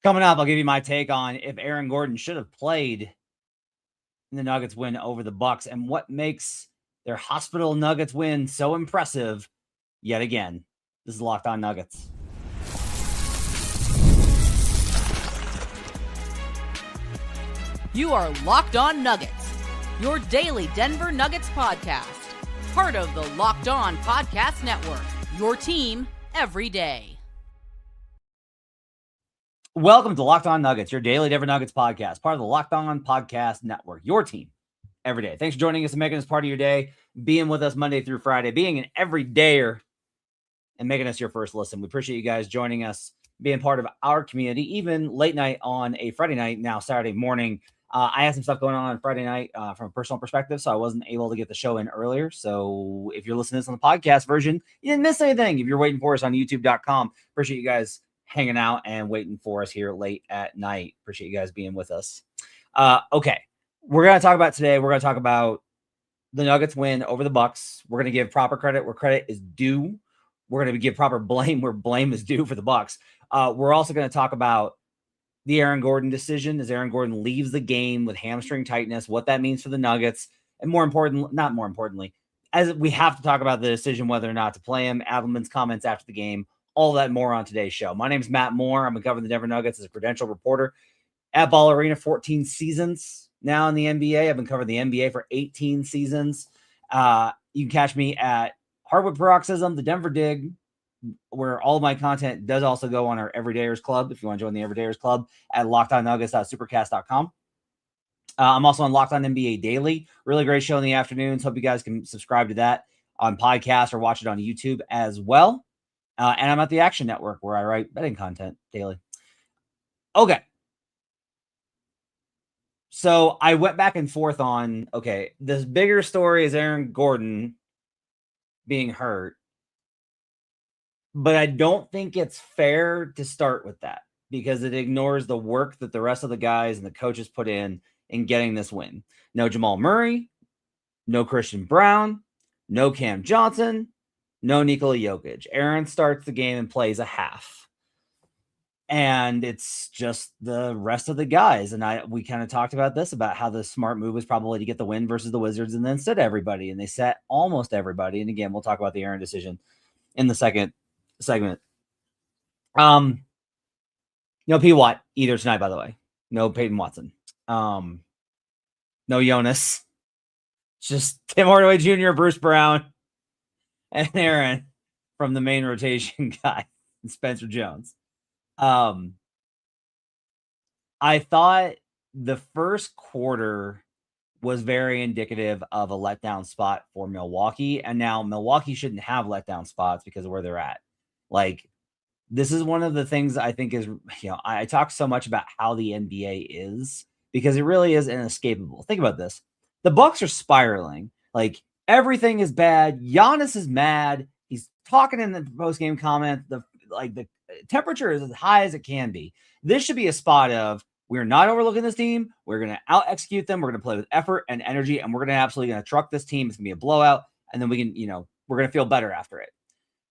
Coming up, I'll give you my take on if Aaron Gordon should have played in the Nuggets win over the Bucks and what makes their hospital Nuggets win so impressive yet again. This is Locked On Nuggets. You are Locked On Nuggets, your daily Denver Nuggets podcast. Part of the Locked On Podcast Network, your team every day. Welcome to Locked On Nuggets, your daily Denver Nuggets podcast, part of the Locked On Podcast Network, your team every day. Thanks for joining us and making us part of your day, being with us Monday through Friday, being an everydayer and making us your first listen. We appreciate you guys joining us, being part of our community, even late night on a Friday night, now Saturday morning. I had some stuff going on Friday night from a personal perspective, so I wasn't able to get the show in earlier. So if you're listening to this on the podcast version, you didn't miss anything. If you're waiting for us on youtube.com, appreciate you guys hanging out and waiting for us here late at night. Appreciate you guys being with us. Okay. We're going to talk about today. We're going to talk about the Nuggets win over the Bucks. We're going to give proper credit where credit is due. We're going to give proper blame where blame is due for the Bucks. We're also going to talk about the Aaron Gordon decision as Aaron Gordon leaves the game with hamstring tightness, what that means for the Nuggets. And more importantly, as we have to talk about the decision whether or not to play him, Adelman's comments after the game, all that more on today's show. My name is Matt Moore. I'm covering the Denver Nuggets as a credentialed reporter at Ball Arena, 14 seasons now in the NBA. I've been covering the NBA for 18 seasons. You can catch me at Hardwood Paroxysm, the Denver Dig, where all of my content does also go on our Everydayers Club. If you want to join the Everydayers Club at lockedonnuggets.supercast.com. I'm also on Locked On NBA Daily. Really great show in the afternoons. Hope you guys can subscribe to that on podcast or watch it on YouTube as well. And I'm at the Action Network where I write betting content daily. Okay. So I went back and forth on, this bigger story is Aaron Gordon being hurt. But I don't think it's fair to start with that because it ignores the work that the rest of the guys and the coaches put in getting this win. No Jamal Murray, no Christian Braun, no Cam Johnson, no Nikola Jokic. Aaron starts the game and plays a half. And it's just the rest of the guys. And we kind of talked about this, about how the smart move was probably to get the win versus the Wizards and then sit everybody. And they sat almost everybody. And again, we'll talk about the Aaron decision in the second segment. No P. Watt either tonight, by the way. No Peyton Watson. No Jonas. Just Tim Hardaway Jr., Bruce Brown, and Aaron from the main rotation guy, and Spencer Jones. I thought the first quarter was very indicative of a letdown spot for Milwaukee. And now Milwaukee shouldn't have letdown spots because of where they're at. Like, this is one of the things I think is, I talk so much about how the NBA is because it really is inescapable. Think about this. The Bucks are spiraling. Like, everything is bad. Giannis is mad. He's talking in the post-game comment. The temperature is as high as it can be. This should be a spot of, we're not overlooking this team. We're going to out-execute them. We're going to play with effort and energy, and we're going to absolutely going to truck this team. It's going to be a blowout, and then we can, we're going to feel better after it.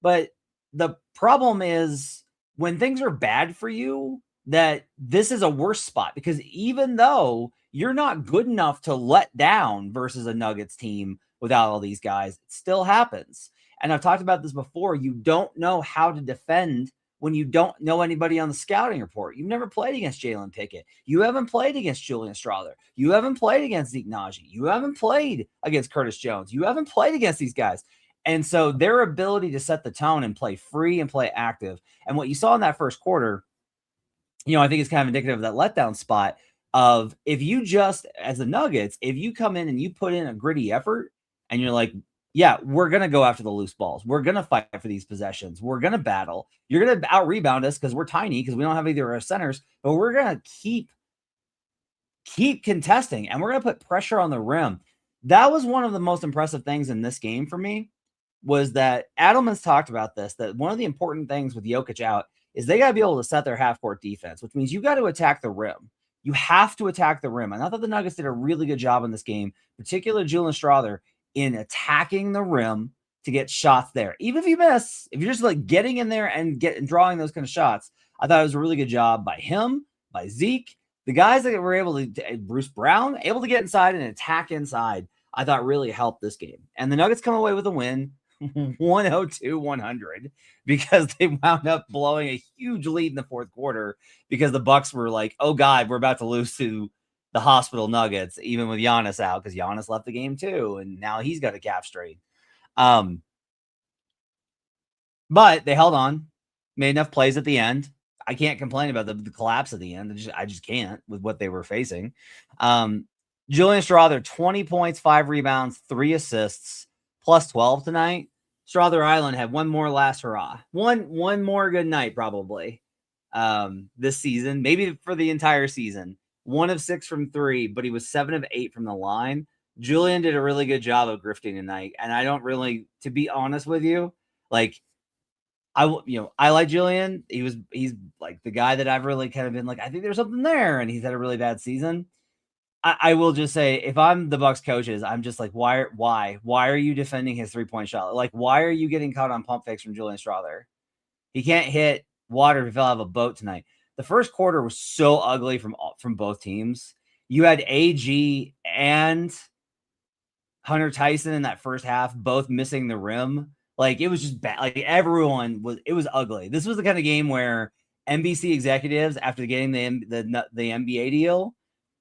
But the problem is when things are bad for you, that this is a worse spot because even though you're not good enough to let down versus a Nuggets team without all these guys, it still happens. And I've talked about this before. You don't know how to defend when you don't know anybody on the scouting report. You've never played against Jalen Pickett. You haven't played against Julian Strawther. You haven't played against Zeke Naji. You haven't played against Curtis Jones. You haven't played against these guys. And so their ability to set the tone and play free and play active. And what you saw in that first quarter, I think it's kind of indicative of that letdown spot of if you just, as the Nuggets, if you come in and you put in a gritty effort and you're like, yeah, we're going to go after the loose balls. We're going to fight for these possessions. We're going to battle. You're going to out-rebound us because we're tiny, because we don't have either of our centers, but we're going to keep contesting, and we're going to put pressure on the rim. That was one of the most impressive things in this game for me, was that Adelman's talked about this, that one of the important things with Jokic out is they got to be able to set their half-court defense, which means you got to attack the rim. You have to attack the rim. And I thought the Nuggets did a really good job in this game, particularly Julian Strawther, in attacking the rim to get shots there. Even if you miss, if you're just like getting in there and drawing those kind of shots, I thought it was a really good job by him, by Zeke. The guys that were able to, Bruce Braun, able to get inside and attack inside, I thought really helped this game. And the Nuggets come away with a win, 102-100, because they wound up blowing a huge lead in the fourth quarter because the Bucks were like, oh God, we're about to lose to the hospital Nuggets, even with Giannis out, because Giannis left the game too, and now he's got a calf strain. But they held on, made enough plays at the end. I can't complain about the collapse at the end. I just can't with what they were facing. Julian Strawther, 20 points, 5 rebounds, 3 assists, plus 12 tonight. Strawther Island had one more last hurrah. One more good night, probably, this season, maybe for the entire season. 1 of 6 from 3, but he was 7 of 8 from the line. Julian did a really good job of grifting tonight. And I don't really, to be honest with you, like, I like Julian. He's like the guy that I've really kind of been like, I think there's something there. And he's had a really bad season. I will just say, if I'm the Bucks coaches, I'm just like, why are you defending his 3-point shot? Like, why are you getting caught on pump fakes from Julian Strawther? He can't hit water if he fell out of a boat tonight. The first quarter was so ugly from both teams. You had AG and Hunter Tyson in that first half, both missing the rim. Like, it was just bad. Like, it was ugly. This was the kind of game where NBC executives, after getting the NBA deal,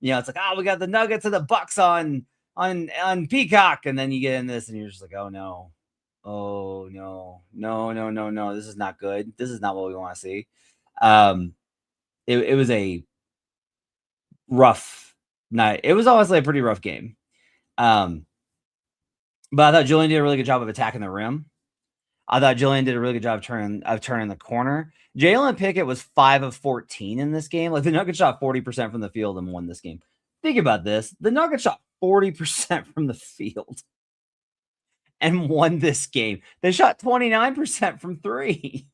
it's like, oh, we got the Nuggets and the Bucks on Peacock. And then you get in this and you're just like, oh no. Oh no. This is not good. This is not what we want to see. It was a rough night. It was honestly a pretty rough game. But I thought Julian did a really good job of attacking the rim. I thought Julian did a really good job of turning the corner. Jalen Pickett was 5 of 14 in this game. Like, the Nuggets shot 40% from the field and won this game. Think about this. The Nuggets shot 40% from the field and won this game. They shot 29% from 3.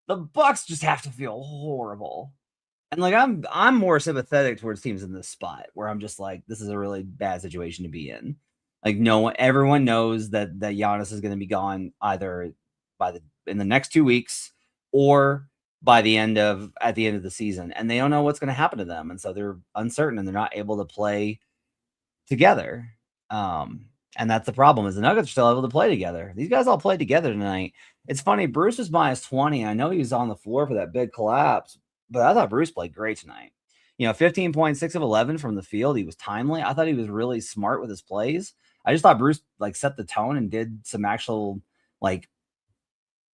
The Bucks just have to feel horrible. And like, I'm more sympathetic towards teams in this spot where I'm just like, this is a really bad situation to be in. Like, everyone knows that Giannis is going to be gone either in the next 2 weeks or at the end of the season, and they don't know what's going to happen to them, and so they're uncertain and they're not able to play together. And that's the problem, is the Nuggets are still able to play together. These guys all played together tonight. It's funny, Bruce was minus 20. I know he was on the floor for that big collapse, but I thought Bruce played great tonight. 15 points, 6 of 11 from the field. He was timely. I thought he was really smart with his plays. I just thought Bruce set the tone and did some actual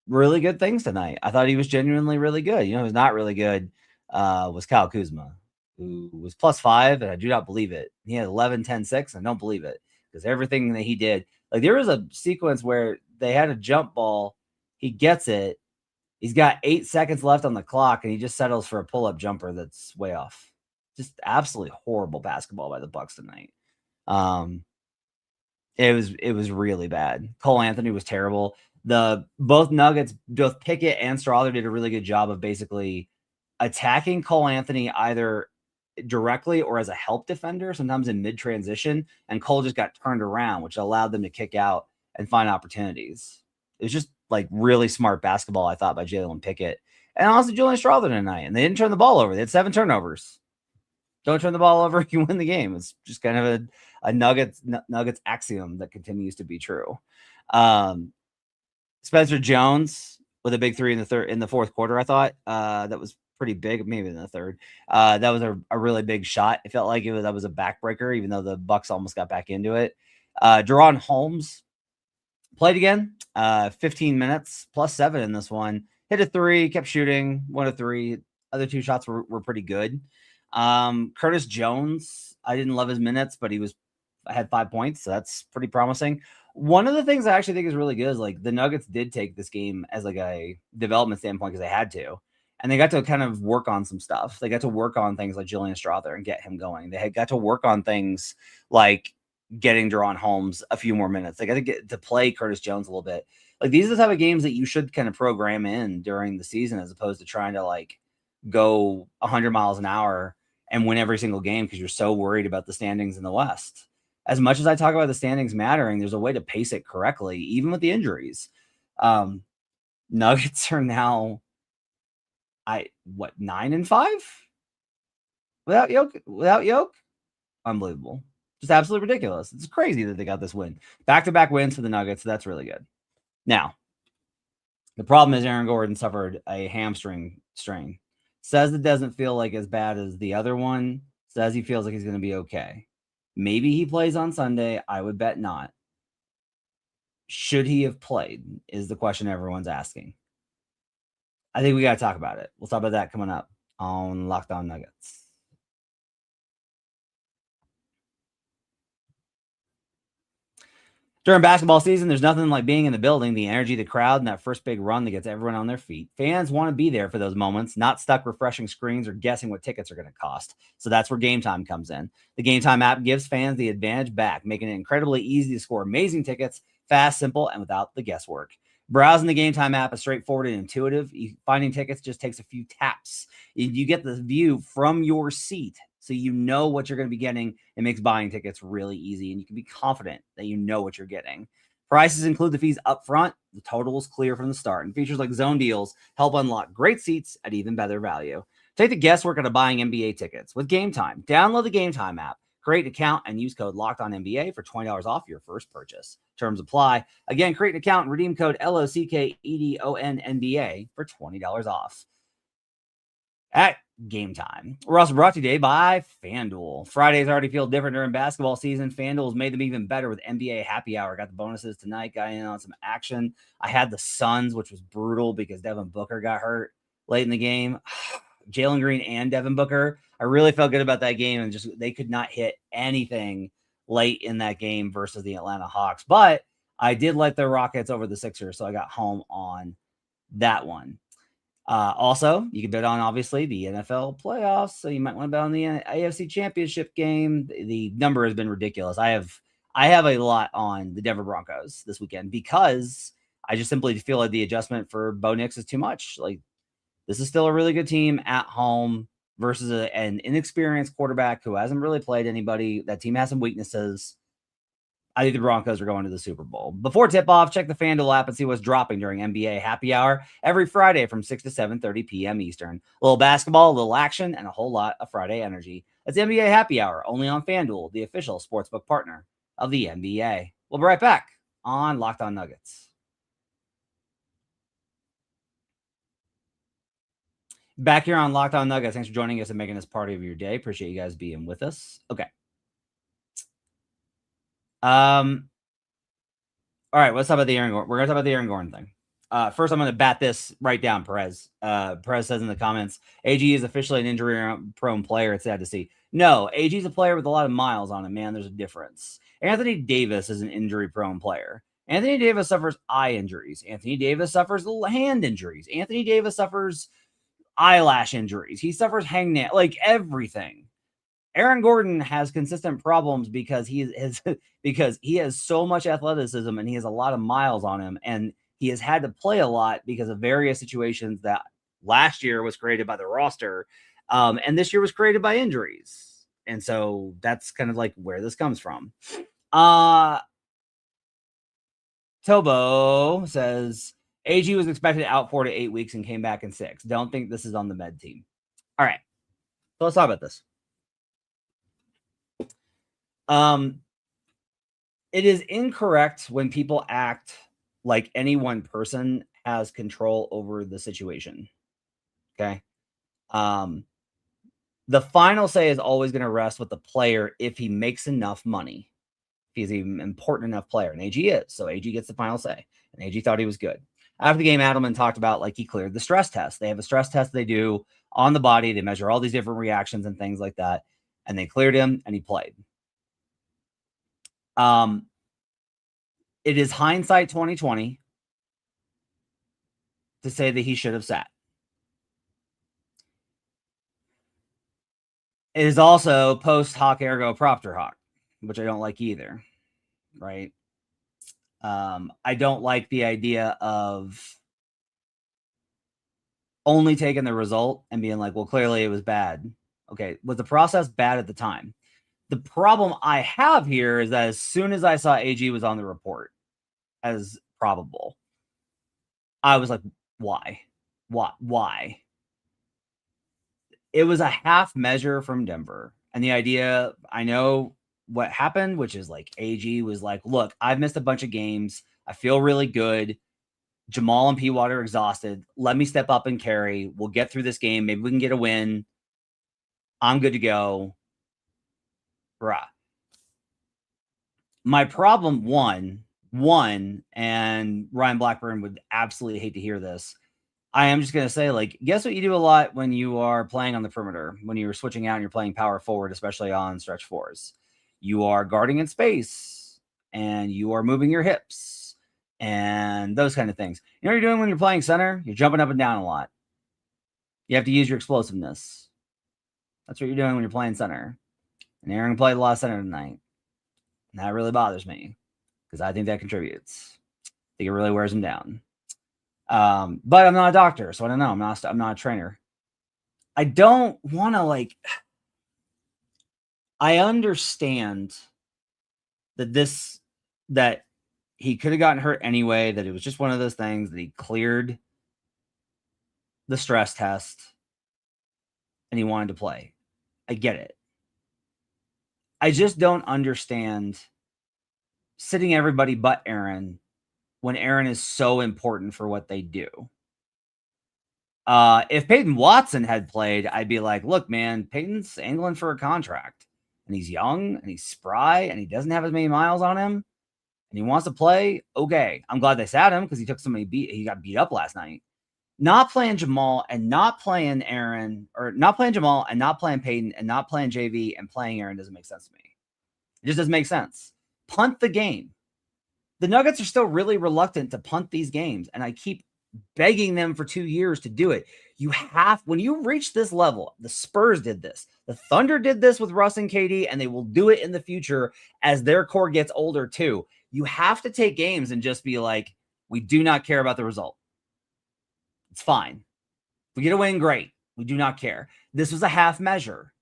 really good things tonight. I thought he was genuinely really good. Who's not really good was Kyle Kuzma, who was plus 5, and I do not believe it. He had 11, 10, 6. I don't believe it, because everything that he did, like, there was a sequence where they had a jump ball. He gets it. He's got 8 seconds left on the clock, and he just settles for a pull-up jumper that's way off. Just absolutely horrible basketball by the Bucks tonight. It was really bad. Cole Anthony was terrible. Both Pickett and Strawther did a really good job of basically attacking Cole Anthony either directly or as a help defender, sometimes in mid-transition, and Cole just got turned around, which allowed them to kick out and find opportunities. It was just like really smart basketball, I thought, by Jalen Pickett. And also Julian Strawther tonight. And they didn't turn the ball over. They had 7 turnovers. Don't turn the ball over, you win the game. It's just kind of a Nuggets axiom that continues to be true. Spencer Jones with a big 3 in the fourth quarter, I thought. That was pretty big, maybe in the third. That was a really big shot. It felt like that was a backbreaker, even though the Bucks almost got back into it. Deron Holmes played again. 15 minutes, plus 7 in this one. Hit a 3, kept shooting, 1 of 3. Other 2 shots were pretty good. Curtis Jones, I didn't love his minutes, but I had 5 points, so that's pretty promising. One of the things I actually think is really good is like the Nuggets did take this game as like a development standpoint because they had to, and they got to kind of work on some stuff. They got to work on things like Julian Strawther and get him going. They had got to work on things like getting Deron Holmes a few more minutes. They got to get to play Curtis Jones a little bit. Like, these are the type of games that you should kind of program in during the season, as opposed to trying to like go 100 miles an hour and win every single game because you're so worried about the standings in the West. as much as I talk about the standings mattering, there's a way to pace it correctly, even with the injuries. Nuggets are now 9-5 without Jokic? Unbelievable. Just absolutely ridiculous. It's crazy that they got this win. Back-to-back wins for the Nuggets. So that's really good. Now, the problem is Aaron Gordon suffered a hamstring strain. Says it doesn't feel like as bad as the other one. Says he feels like he's going to be okay. Maybe he plays on Sunday. I would bet not. Should he have played is the question everyone's asking. I think we got to talk about it. We'll talk about that coming up on Locked On Nuggets. During basketball season, there's nothing like being in the building, the energy, the crowd, and that first big run that gets everyone on their feet. Fans want to be there for those moments, not stuck refreshing screens or guessing what tickets are going to cost. So that's where Game Time comes in. The Game Time app gives fans the advantage back, making it incredibly easy to score amazing tickets, fast, simple, and without the guesswork. Browsing the Game Time app is straightforward and intuitive. Finding tickets just takes a few taps. You get the view from your seat, so you know what you're going to be getting. It makes buying tickets really easy, and you can be confident that you know what you're getting. Prices include the fees up front. The total is clear from the start, and features like zone deals help unlock great seats at even better value. Take the guesswork out of buying NBA tickets with Game Time. Download the Game Time app, create an account, and use code LOCKEDONNBA for $20 off your first purchase. Terms apply. Again, create an account and redeem code LOCKEDONNBA for $20 off. At Game Time. We're also brought to you today by FanDuel. Fridays already feel different during basketball season. FanDuel's made them even better with NBA Happy Hour. Got the bonuses tonight. Got in on some action. I had the Suns, which was brutal because Devin Booker got hurt late in the game. Jalen Green and Devin Booker. I really felt good about that game, and just they could not hit anything late in that game versus the Atlanta Hawks. But I did like the Rockets over the Sixers, so I got home on that one. Also, you can bet on, obviously, the NFL playoffs, so you might want to bet on the AFC Championship game. The number has been ridiculous. I have a lot on the Denver Broncos this weekend because I just simply feel like the adjustment for Bo Nix is too much. Like, this is still a really good team at home versus an inexperienced quarterback who hasn't really played anybody. That team has some weaknesses. I think the Broncos are going to the Super Bowl. Before tip-off, check the FanDuel app and see what's dropping during NBA Happy Hour every Friday from 6 to 7:30 p.m. Eastern. A little basketball, a little action, and a whole lot of Friday energy. That's NBA Happy Hour, only on FanDuel, the official sportsbook partner of the NBA. We'll be right back on Locked On Nuggets. Back here on Locked On Nuggets. Thanks for joining us and making this part of your day. Appreciate you guys being with us. Okay. All right, let's talk about the Aaron Gordon. We're going to talk about the Aaron Gordon thing. First, I'm going to bat this right down, Perez. Perez says in the comments, AG is officially an injury-prone player. It's sad to see. No, AG is a player with a lot of miles on him, man. There's a difference. Anthony Davis is an injury-prone player. Anthony Davis suffers eye injuries. Anthony Davis suffers hand injuries. Anthony Davis suffers eyelash injuries. He suffers hangnail, like everything. Aaron Gordon has consistent problems because he has so much athleticism and he has a lot of miles on him, and he has had to play a lot because of various situations that last year was created by the roster, and this year was created by injuries. And so that's kind of like where this comes from. Tobo says AG was expected out 4 to 8 weeks and came back in 6. Don't think this is on the med team. All right, so let's talk about this. It is incorrect when people act like any one person has control over the situation. Okay. The final say is always going to rest with the player if he makes enough money. If he's an important enough player, and AG is. So AG gets the final say, and AG thought he was good. After the game, Adelman talked about like he cleared the stress test. They have a stress test they do on the body. They measure all these different reactions and things like that, and they cleared him, and he played. It is hindsight 2020 to say that he should have sat. It is also post hoc ergo propter hoc, which I don't like either, right? I don't like the idea of only taking the result and being like, well, clearly it was bad. Okay, was the process bad at the time? The problem I have here is that as soon as I saw AG was on the report as probable, I was like, why? Why? It was a half measure from Denver. And the idea, I know what happened, which is like AG was like, look, I've missed a bunch of games. I feel really good. Jamal and P-Water are exhausted. Let me step up and carry. We'll get through this game. Maybe we can get a win. I'm good to go. Bruh. My problem, one, and Ryan Blackburn would absolutely hate to hear this. I am just going to say, like, guess what you do a lot when you are playing on the perimeter, when you're switching out and you're playing power forward, especially on stretch fours. You are guarding in space and you are moving your hips and those kind of things. You know what you're doing when you're playing center? You're jumping up and down a lot. You have to use your explosiveness. That's what you're doing when you're playing center. And Aaron played a lot of center tonight. And that really bothers me because I think that contributes. I think it really wears him down. But I'm not a doctor, so I don't know. I'm not a trainer. I don't want to I understand that he could have gotten hurt anyway, that it was just one of those things that he cleared the stress test and he wanted to play. I get it. I just don't understand sitting everybody but Aaron when Aaron is so important for what they do. If Peyton Watson had played, I'd be like, look, man, Peyton's angling for a contract. And he's young, and he's spry, and he doesn't have as many miles on him, and he wants to play. Okay, I'm glad they sat him because he took so many he got beat up last night. Not playing Jamal and not playing Aaron, or not playing Jamal and not playing Peyton and not playing JV and playing Aaron doesn't make sense to me. It just doesn't make sense. Punt the game. The Nuggets are still really reluctant to punt these games, and I keep begging them for 2 years to do it. When you reach this level, the Spurs did this. The Thunder did this with Russ and KD, and they will do it in the future as their core gets older too. You have to take games and just be like, we do not care about the result. It's fine. If we get a win, great. We do not care. This was a half measure.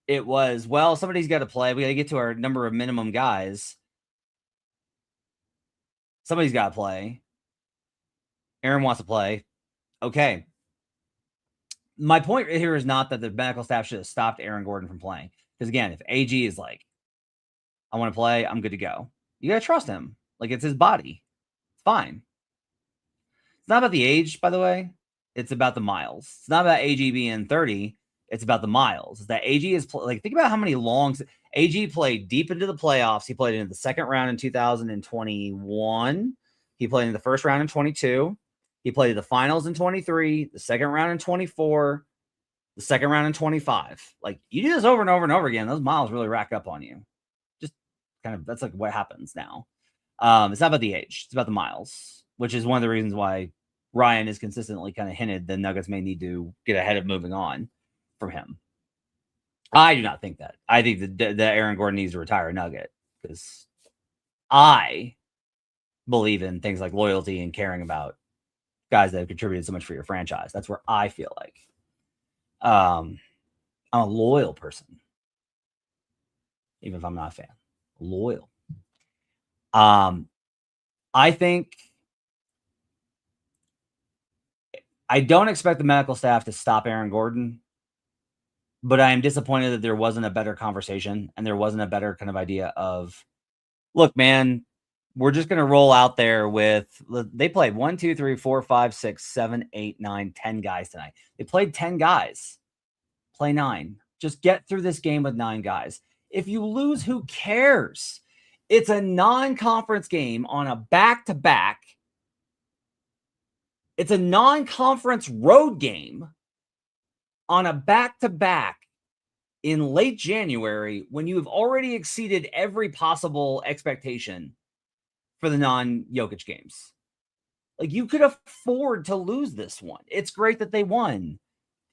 It was, well, somebody's got to play. We got to get to our number of minimum guys. Somebody's got to play. Aaron wants to play. Okay. My point here is not that the medical staff should have stopped Aaron Gordon from playing. Because again, if AG is like, I want to play, I'm good to go. You got to trust him. Like, it's his body. It's fine. It's not about the age, by the way. It's about the miles. It's not about AG being 30. It's about the miles. It's that AG is think about how many longs AG played deep into the playoffs. He played into the second round in 2021. He played in the first round in 22. He played the finals in 23, the second round in 24, the second round in 25. Like, you do this over and over and over again, those miles really rack up on you. Just kind of, that's like what happens now. It's not about the age. It's about the miles, which is one of the reasons why Ryan has consistently kind of hinted the Nuggets may need to get ahead of moving on from him. I do not think that. I think that Aaron Gordon needs to retire a Nugget because I believe in things like loyalty and caring about guys that have contributed so much for your franchise. That's where I feel like I'm a loyal person, even if I'm not a fan. Loyal. I think I don't expect the medical staff to stop Aaron Gordon, but I am disappointed that there wasn't a better conversation and there wasn't a better kind of idea of, look, man, we're just going to roll out there with, they played 1, 2, 3, 4, 5, 6, 7, 8, 9, 10 guys tonight. They played 10 guys. Play 9. Just get through this game with 9 guys. If you lose, who cares? It's a non-conference game on a back-to-back. It's a non-conference road game on a back-to-back in late January when you have already exceeded every possible expectation for the non-Jokic games. Like, you could afford to lose this one. It's great that they won.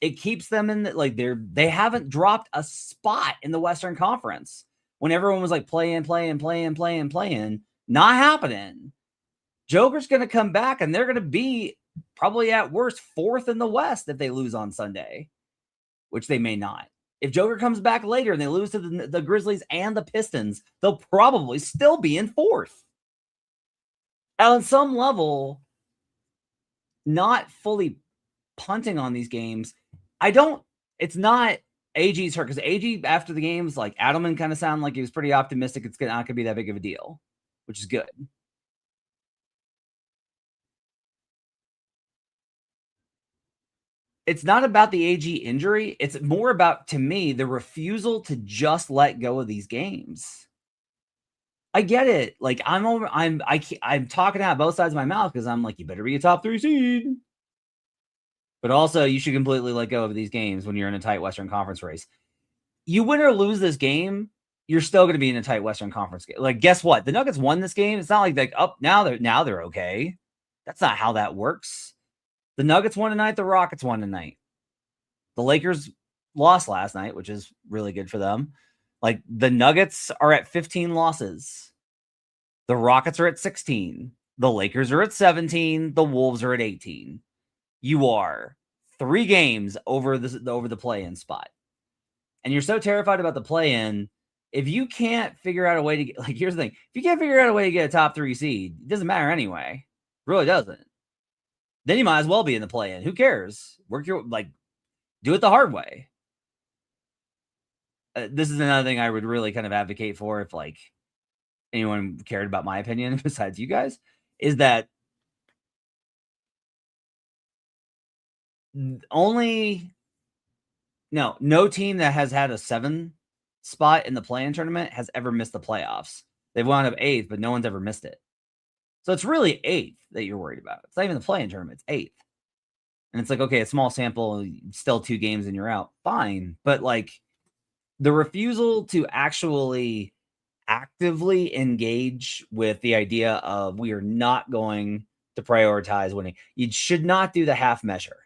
It keeps them in they haven't dropped a spot in the Western Conference when everyone was like playing. Not happening. Joker's going to come back and they're going to be probably at worst 4th in the West if they lose on Sunday, which they may not. If Joker comes back later and they lose to the Grizzlies and the Pistons, they'll probably still be in fourth. And on some level, not fully punting on these games, it's not AG's hurt, because AG after the games, like Adelman kind of sounded like he was pretty optimistic it's not going to be that big of a deal, which is good. It's not about the AG injury. It's more about, to me, the refusal to just let go of these games. I get it. Like I'm talking out both sides of my mouth because I'm like, you better be a top 3 seed. But also, you should completely let go of these games when you're in a tight Western Conference race. You win or lose this game, you're still going to be in a tight Western Conference game. Like, guess what? The Nuggets won this game. It's not like now they're okay. That's not how that works. The Nuggets won tonight. The Rockets won tonight. The Lakers lost last night, which is really good for them. Like, the Nuggets are at 15 losses. The Rockets are at 16. The Lakers are at 17. The Wolves are at 18. You are 3 games over the play-in spot. And you're so terrified about the play-in. If you can't figure out a way to get, like, here's the thing. If you can't figure out a way to get a top 3 seed, it doesn't matter anyway. It really doesn't. Then you might as well be in the play-in. Who cares? Do it the hard way. This is another thing I would really kind of advocate for if, like, anyone cared about my opinion besides you guys, is that no team that has had a 7 spot in the play-in tournament has ever missed the playoffs. They've wound up 8th, but no one's ever missed it. So it's really 8th that you're worried about. It's not even the play-in tournament. It's 8th. And it's like, okay, a small sample, still 2 games and you're out. Fine. But, like, the refusal to actually actively engage with the idea of we are not going to prioritize winning. You should not do the half measure.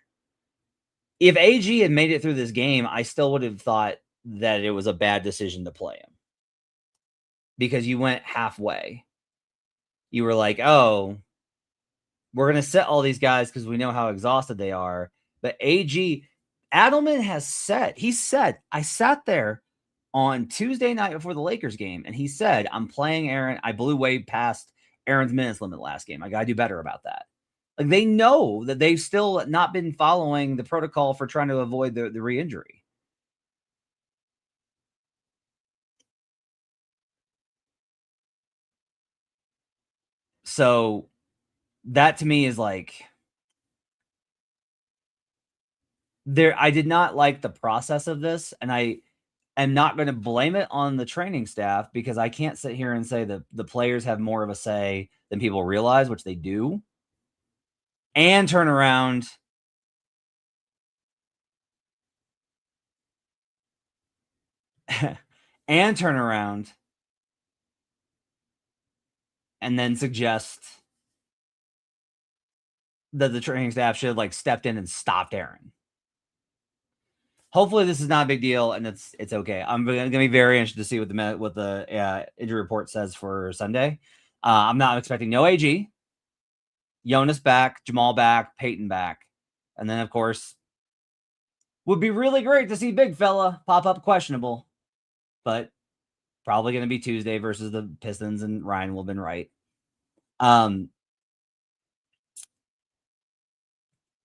If AG had made it through this game, I still would have thought that it was a bad decision to play him, because you went halfway. You were like, oh, we're going to sit all these guys because we know how exhausted they are. But Adelman has said, I sat there on Tuesday night before the Lakers game, and he said, I'm playing Aaron. I blew way past Aaron's minutes limit last game. I got to do better about that. Like, they know that they've still not been following the protocol for trying to avoid the re-injury. So that to me is like, I did not like the process of this, and I am not going to blame it on the training staff, because I can't sit here and say that the players have more of a say than people realize, which they do. And turn around and then suggest that the training staff should have, like, stepped in and stopped Aaron. Hopefully this is not a big deal and it's okay. I'm going to be very interested to see what the injury report says for Sunday. I'm not expecting no AG. Jonas back, Jamal back, Peyton back. And then, of course, would be really great to see big fella pop up questionable. But probably going to be Tuesday versus the Pistons, and Ryan will have been right.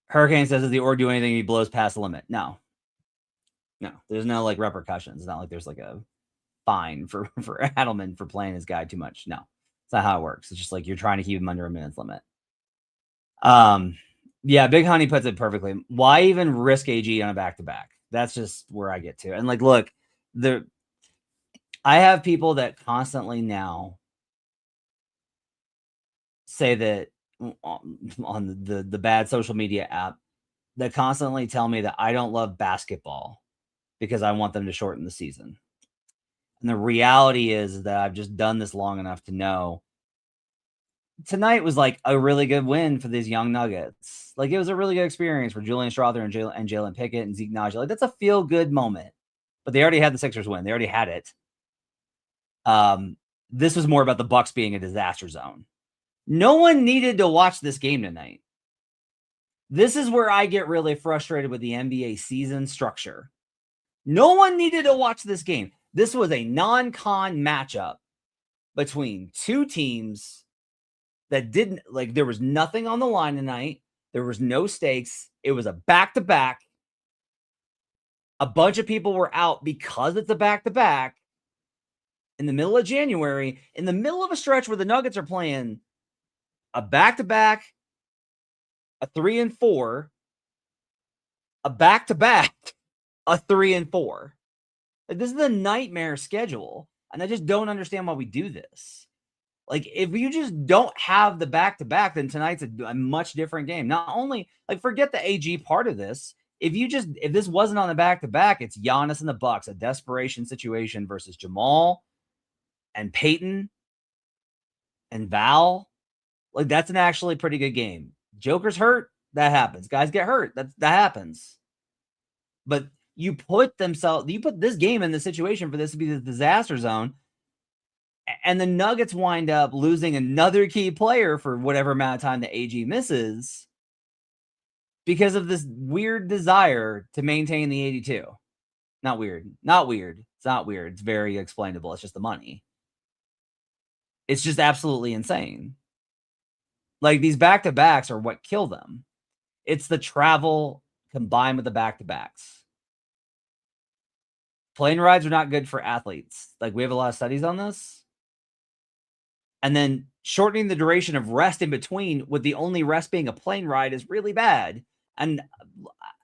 Hurricane says, does the org do anything if he blows past the limit? No. There's no, like, repercussions. It's not like there's, like, a fine for Adelman for playing his guy too much. No. It's not how it works. It's just like you're trying to keep him under a minutes limit. Yeah, Big Honey puts it perfectly. Why even risk AG on a back-to-back? That's just where I get to. And, like, look, I have people that constantly now say that on the bad social media app, that constantly tell me that I don't love basketball because I want them to shorten the season. And the reality is that I've just done this long enough to know tonight was, like, a really good win for these young Nuggets. Like, it was a really good experience for Julian Strawther and Jalen Pickett and Zeke Naji. Like, that's a feel-good moment. But they already had the Sixers win. They already had it. This was more about the Bucks being a disaster zone. No one needed to watch this game tonight. This is where I get really frustrated with the NBA season structure. No one needed to watch this game. This was a non-con matchup between two teams that didn't, like, there was nothing on the line tonight. There was no stakes. It was a back-to-back. A bunch of people were out because it's a back-to-back in the middle of January, in the middle of a stretch where the Nuggets are playing a back-to-back, a 3-4, a back-to-back, a 3-4. Like, this is a nightmare schedule, and I just don't understand why we do this. Like, if you just don't have the back-to-back, then tonight's a much different game. Not only, like, forget the AG part of this. If this wasn't on the back-to-back, it's Giannis and the Bucks, a desperation situation versus Jamal and Peyton and Val. Like, that's an actually pretty good game. Joker's hurt. That happens. Guys get hurt. That happens. But you put this game in the situation for this to be the disaster zone. And the Nuggets wind up losing another key player for whatever amount of time the AG misses because of this weird desire to maintain the 82. Not weird. Not weird. It's not weird. It's very explainable. It's just the money. It's just absolutely insane. Like, these back-to-backs are what kill them. It's the travel combined with the back-to-backs. Plane rides are not good for athletes. Like, we have a lot of studies on this. And then shortening the duration of rest in between, with the only rest being a plane ride, is really bad. And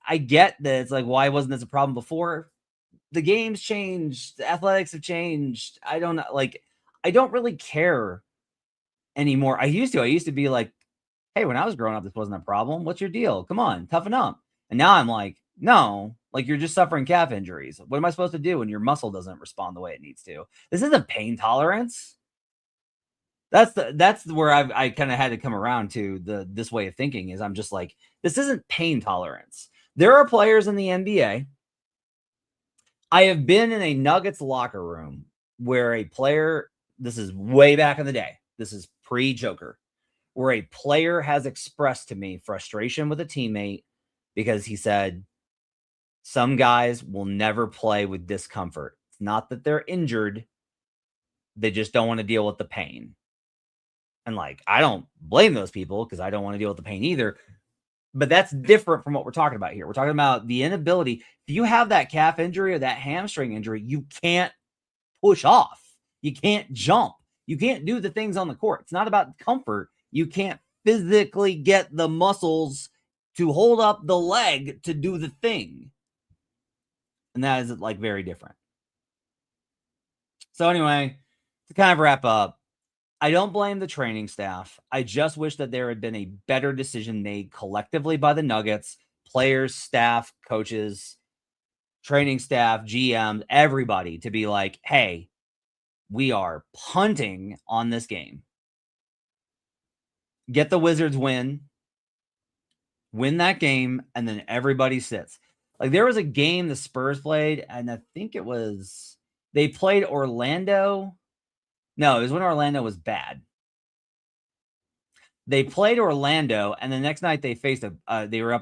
I get that it's like, why wasn't this a problem before? The game's changed. The athletics have changed. I don't know. Like, I don't really care anymore. I used to be like, hey, when I was growing up, this wasn't a problem. What's your deal? Come on, toughen up. And now I'm like, no, like, you're just suffering calf injuries. What am I supposed to do when your muscle doesn't respond the way it needs to? This isn't pain tolerance. That's where I kind of had to come around to this way of thinking. Is I'm just like, this isn't pain tolerance. There are players in the NBA. I have been in a Nuggets locker room where a player, this is way back in the day, this is pre-Joker, where a player has expressed to me frustration with a teammate because he said, some guys will never play with discomfort. It's not that they're injured. They just don't want to deal with the pain. And, like, I don't blame those people because I don't want to deal with the pain either. But that's different from what we're talking about here. We're talking about the inability. If you have that calf injury or that hamstring injury, you can't push off. You can't jump. You can't do the things on the court. It's not about comfort. You can't physically get the muscles to hold up the leg to do the thing. And that is, like, very different. So anyway, to kind of wrap up, I don't blame the training staff. I just wish that there had been a better decision made collectively by the Nuggets, players, staff, coaches, training staff, GMs, everybody, to be like, hey, we are punting on this game. Get the Wizards win that game, and then everybody sits. Like, there was a game the Spurs played, and I think they played Orlando. No, it was when Orlando was bad. They played Orlando, and the next night they faced I think they were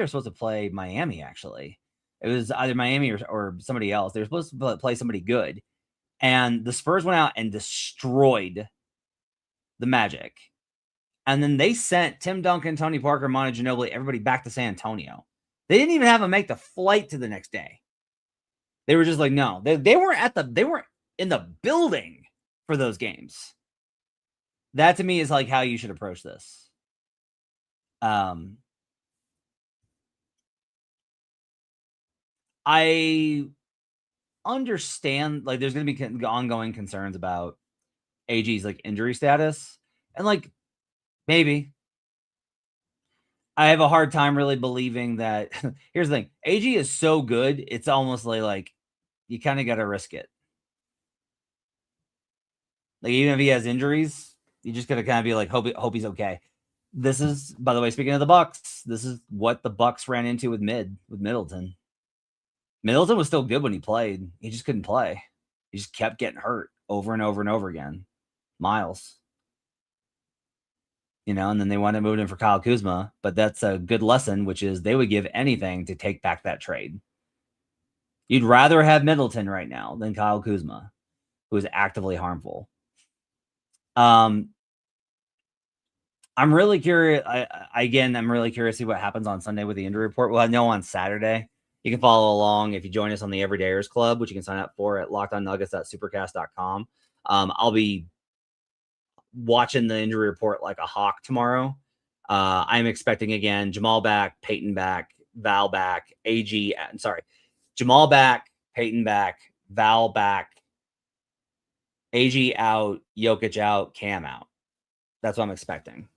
supposed to play Miami, actually. It was either Miami or somebody else. They were supposed to play somebody good. And the Spurs went out and destroyed the Magic. And then they sent Tim Duncan, Tony Parker, Monta Ginobili, everybody back to San Antonio. They didn't even have them make the flight to the next day. They were just like, no. They weren't in the building for those games. That to me is like how you should approach this. I understand, like, there's going to be ongoing concerns about AG's, like, injury status, and, like, maybe. I have a hard time really believing that. Here's the thing: AG is so good, it's almost like you kind of got to risk it. Like, even if he has injuries, you just gotta kind of be like, hope he's okay. This is, by the way, speaking of the Bucks, this is what the Bucks ran into with Middleton. Middleton was still good when he played. He just couldn't play. He just kept getting hurt over and over and over again. Miles. And then they wound up moving in for Kyle Kuzma. But that's a good lesson, which is they would give anything to take back that trade. You'd rather have Middleton right now than Kyle Kuzma, who is actively harmful. I'm really curious. I'm really curious to see what happens on Sunday with the injury report. We'll know on Saturday. You can follow along if you join us on the Everydayers Club, which you can sign up for at lockedonnuggets.supercast.com. I'll be watching the injury report like a hawk tomorrow. I'm expecting again Jamal back, Peyton back, Val back, Jamal back, Peyton back, Val back, AG out, Jokic out, Cam out. That's what I'm expecting.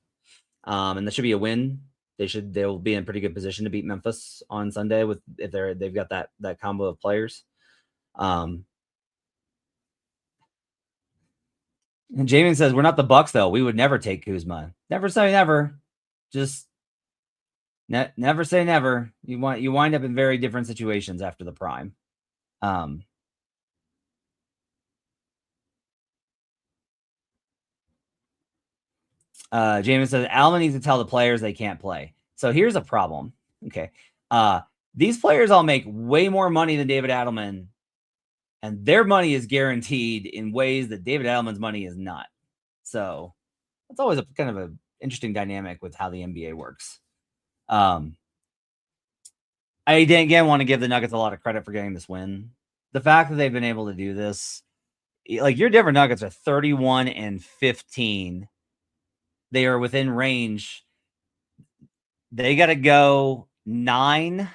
And that should be a win. They'll be in a pretty good position to beat Memphis on Sunday if they've got that combo of players. And Jamie says, we're not the Bucks, though. We would never take Kuzma. Never say never. Just never say never. You wind up in very different situations after the prime. Jamie says, Allen needs to tell the players they can't play. So here's a problem. Okay. These players all make way more money than David Adelman, and their money is guaranteed in ways that David Adelman's money is not. So that's always a kind of an interesting dynamic with how the NBA works. I again want to give the Nuggets a lot of credit for getting this win. The fact that they've been able to do this, like your Denver Nuggets are 31-15. They are within range. They got to go 9-4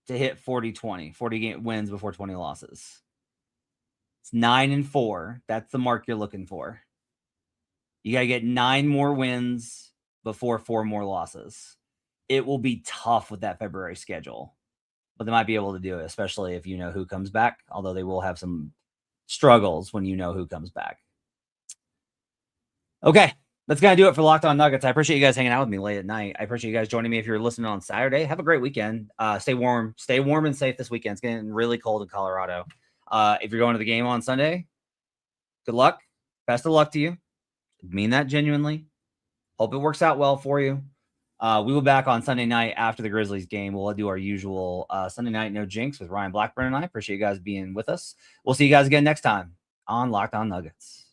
to hit 40-20, 40 wins before 20 losses. It's 9-4. That's the mark you're looking for. You got to get 9 more wins before 4 more losses. It will be tough with that February schedule, but they might be able to do it, especially if you know who comes back, although they will have some struggles when you know who comes back. Okay, that's going to do it for Locked On Nuggets. I appreciate you guys hanging out with me late at night. I appreciate you guys joining me if you're listening on Saturday. Have a great weekend. Stay warm and safe this weekend. It's getting really cold in Colorado. If you're going to the game on Sunday, good luck. Best of luck to you. I mean that genuinely. Hope it works out well for you. We will be back on Sunday night after the Grizzlies game. We'll do our usual Sunday night no jinx with Ryan Blackburn and I. Appreciate you guys being with us. We'll see you guys again next time on Locked On Nuggets.